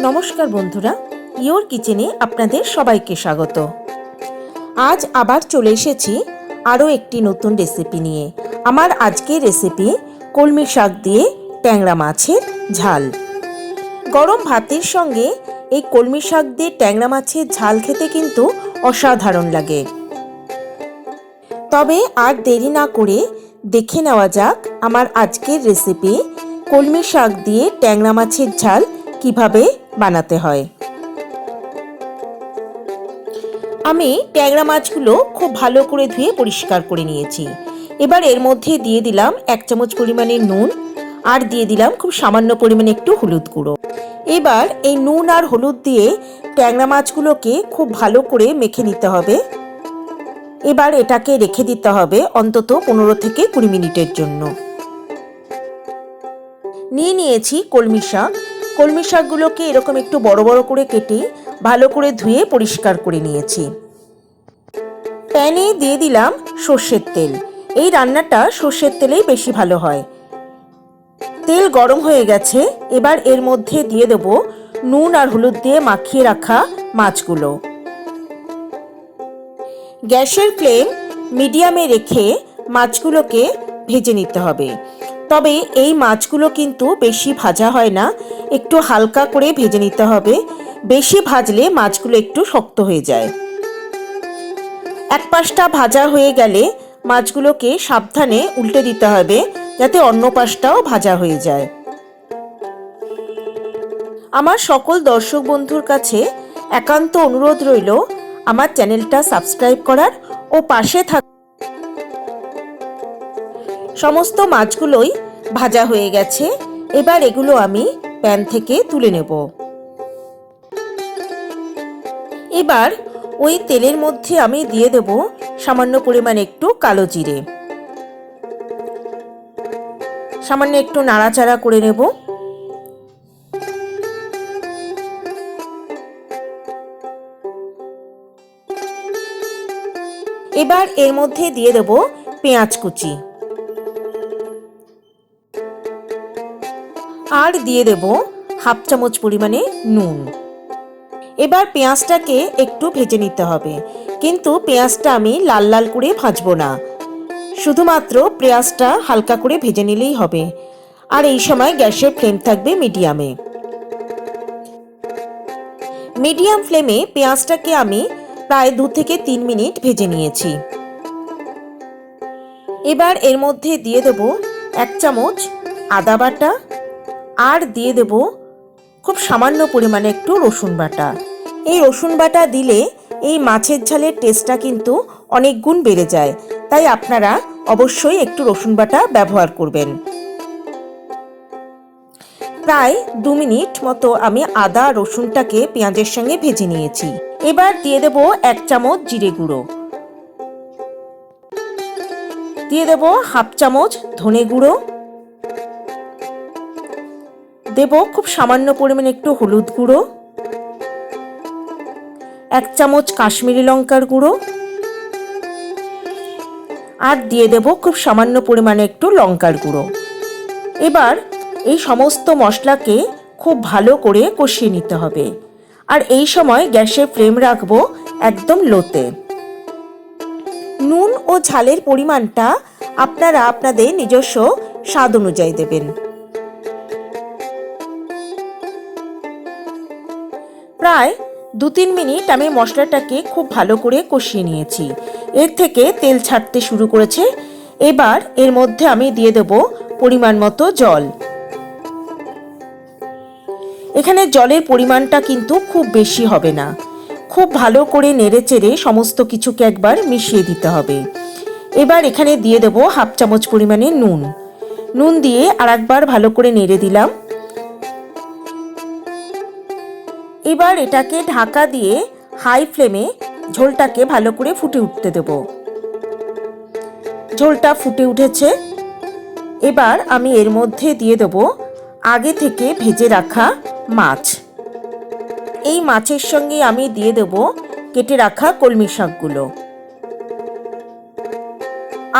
নমস্কার বন্ধুরা, ইয়োর কিচেনে আপনাদের সবাইকে স্বাগত। আজ আবার চলে এসেছি আরও একটি নতুন রেসিপি নিয়ে। আমার আজকের রেসিপি কলমি শাক দিয়ে ট্যাংরা মাছের ঝাল। গরম ভাতের সঙ্গে এই কলমি শাক দিয়ে ট্যাংরা মাছের ঝাল খেতে কিন্তু অসাধারণ লাগে। তবে আর দেরি না করে দেখে নেওয়া যাক আমার আজকের রেসিপি কলমি শাক দিয়ে ট্যাংরা মাছের ঝাল কিভাবে বানাতে হয়। আমি ট্যাংরা মাছগুলো খুব ভালো করে ধুয়ে পরিষ্কার করে নিয়েছি। এবার এর মধ্যে দিয়ে দিলাম 1 চামচ পরিমাণে নুন, আর দিয়ে দিলাম খুব সামান্য পরিমাণে একটু হলুদ গুঁড়ো। এবার এই নুন আর হলুদ দিয়ে ট্যাংরা মাছগুলোকে খুব ভালো করে মেখে নিতে হবে। এবার এটাকে রেখে দিতে হবে অন্তত 15 থেকে 20 মিনিটের জন্য। নিয়ে নিয়েছি কলমি শাক। কলমি শাকগুলোকে এরকম একটু বড় বড় করে কেটে ভালো করে ধুয়ে পরিষ্কার করে নিয়েছি। প্যানে দিয়ে দিলাম সর্ষের তেল। এই রান্নাটা সর্ষের তেলেই বেশি ভালো হয়। তেল গরম হয়ে গেছে। এবার এর মধ্যে দিয়ে দেব নুন আর হলুদ দিয়ে মাখিয়ে রাখা মাছগুলো। গ্যাসের ফ্লেম মিডিয়ামে রেখে মাছগুলোকে ভেজে নিতে হবে। তবে এই মাছগুলো কিন্তু বেশি ভাজা হয় না, একটু হালকা করে ভেজে নিতে হবে। বেশি ভাজলে মাছগুলো একটু শক্ত হয়ে যায়। এক পাশটা ভাজা হয়ে গেলে মাছগুলোকে সাবধানে উল্টে দিতে হবে, যাতে অন্য পাশটাও ভাজা হয়ে যায়। আমার সকল দর্শক বন্ধুর কাছে একান্ত অনুরোধ রইল আমার চ্যানেলটা সাবস্ক্রাইব করার ও পাশে থাকা। সমস্ত মাছগুলোই ভাজা হয়ে গেছে। এবার এগুলো আমি প্যান থেকে তুলে নেব। এবার ওই তেলের মধ্যে আমি দিয়ে দেব সামান্য পরিমাণ একটু কালো জিরে। সামান্য একটু নাড়াচাড়া করে নেব। এবার এর মধ্যে দিয়ে দেব পেঁয়াজ কুচি, আর দিয়ে দেব 1/2 চামচ পরিমাণে নুন। এবার পেঁয়াজটাকে একটু ভেজে নিতে হবে, কিন্তু পেঁয়াজটা আমি লাল লাল করে ভাজবো না, শুধুমাত্র পেঁয়াজটা হালকা করে ভেজে নিলেই হবে। আর এই সময় গ্যাসের ফ্লেম থাকবে মিডিয়ামে। মিডিয়াম ফ্লেমে পেঁয়াজটাকে আমি প্রায় 2 থেকে 3 মিনিট ভেজে নিয়েছি। এবার এর মধ্যে দিয়ে দেব 1 চামচ আদা বাটা, আর দিয়ে দেব খুব সামান্য পরিমাণে একটু রসুন বাটা। এই রসুন বাটা দিলে এই মাছের ঝালের টেস্টটা কিন্তু অনেক গুণ বেড়ে যায়, তাই আপনারা অবশ্যই একটু রসুন বাটা ব্যবহার করবেন। প্রায় 2 মিনিট মতো আমি আদা রসুনটাকে পেঁয়াজের সঙ্গে ভেজে নিয়েছি। এবার দিয়ে দেব 1 চামচ জিরে গুঁড়ো, দিয়ে দেব 1/2 চামচ ধনে গুঁড়ো, দেব খুব সামান্য পরিমাণে একটু হলুদ গুঁড়ো, 1 চামচ কাশ্মীরি লঙ্কার গুঁড়ো, আর দিয়ে দেব খুব সামান্য পরিমাণে একটু লঙ্কার গুঁড়ো। এবার এই সমস্ত মশলাকে খুব ভালো করে কষিয়ে নিতে হবে। আর এই সময় গ্যাসের ফ্লেম রাখবো একদম লোতে। নুন ও ঝালের পরিমাণটা আপনারা আপনাদের নিজস্ব স্বাদ অনুযায়ী দেবেন। প্রায় 2-3 মিনিট আমি মশলাটাকে খুব ভালো করে কষিয়ে নিয়েছি। এর থেকে তেল ছাড়তে শুরু করেছে। এবার এর মধ্যে আমি দিয়ে দেব পরিমাণ মতো জল। এখানে জলের পরিমাণটা কিন্তু খুব বেশি হবে না। খুব ভালো করে নেড়েচেড়ে সমস্ত কিছুকে একবার মিশিয়ে দিতে হবে। এবার এখানে দিয়ে দেব 1/2 চামচ পরিমাণে নুন দিয়ে আর একবার ভালো করে নেড়ে দিলাম। এবার এটাকে ঢাকা দিয়ে হাই ফ্লেমে ঝোলটাকে ভালো করে ফুটে উঠতে দেব। ঝোলটা ফুটে উঠেছে। এবার আমি এর মধ্যে দিয়ে দেব আগে থেকে ভেজে রাখা মাছ। এই মাছের সঙ্গে আমি দিয়ে দেব কেটে রাখা কলমি শাকগুলো,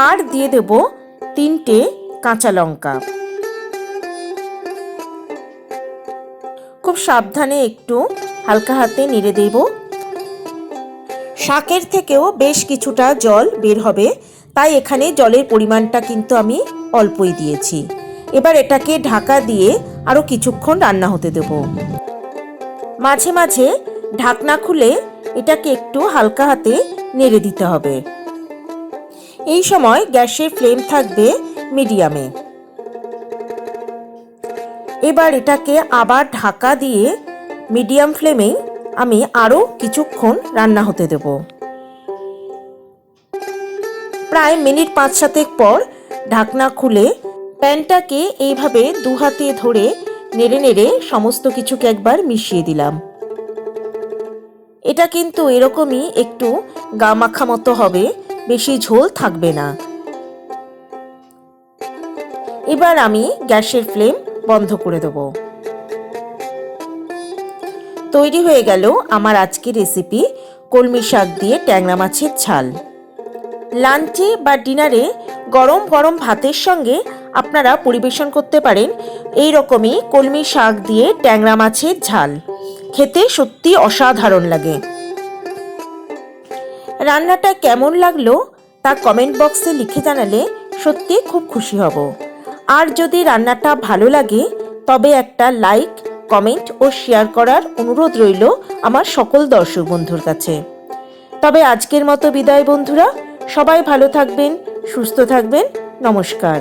আর দিয়ে দেব 3টে কাঁচা লঙ্কা। খুব খুব সাবধানে একটু হালকা হাতে নেড়ে দেব। শাকের থেকেও বেশ কিছুটা জল বের হবে, তাই এখানে জলের পরিমাণটা কিন্তু আমি অল্পই দিয়েছি। এবার এটাকে ঢাকা দিয়ে আরও কিছুক্ষণ রান্না হতে দেব। মাঝে মাঝে ঢাকনা খুলে এটাকে একটু হালকা হাতে নেড়ে দিতে হবে। এই সময় গ্যাসের ফ্লেম থাকবে মিডিয়ামে। এবার এটাকে আবার ঢাকা দিয়ে মিডিয়াম ফ্লেমে আমি আরও কিছুক্ষণ রান্না হতে দেব। প্রায় মিনিট 5-7 পর ঢাকনা খুলে প্যানটাকে এইভাবে দু হাতে ধরে নেড়ে নেড়ে সমস্ত কিছুকে একবার মিশিয়ে দিলাম। এটা কিন্তু এরকমই একটু গা মাখা মতো হবে, বেশি ঝোল থাকবে না। এবার আমি গ্যাসের ফ্লেম বন্ধ করে দেব। তৈরি হয়ে গেল আমার আজকের রেসিপি কলমি শাক দিয়ে ট্যাংরা মাছের ঝাল। লাঞ্চে বা ডিনারে গরম গরম ভাতের সঙ্গে আপনারা পরিবেশন করতে পারেন এই রকমই কলমি শাক দিয়ে ট্যাংরা মাছের ঝাল। খেতে সত্যি অসাধারণ লাগে। রান্নাটা কেমন লাগলো তা কমেন্ট বক্সে লিখে জানালে সত্যি খুব খুশি হব। আর যদি রান্নাটা ভালো লাগে তবে একটা লাইক, কমেন্ট ও শেয়ার করার অনুরোধ রইল আমার সকল দর্শক বন্ধুর কাছে। তবে আজকের মতো বিদায় বন্ধুরা, সবাই ভালো থাকবেন, সুস্থ থাকবেন। নমস্কার।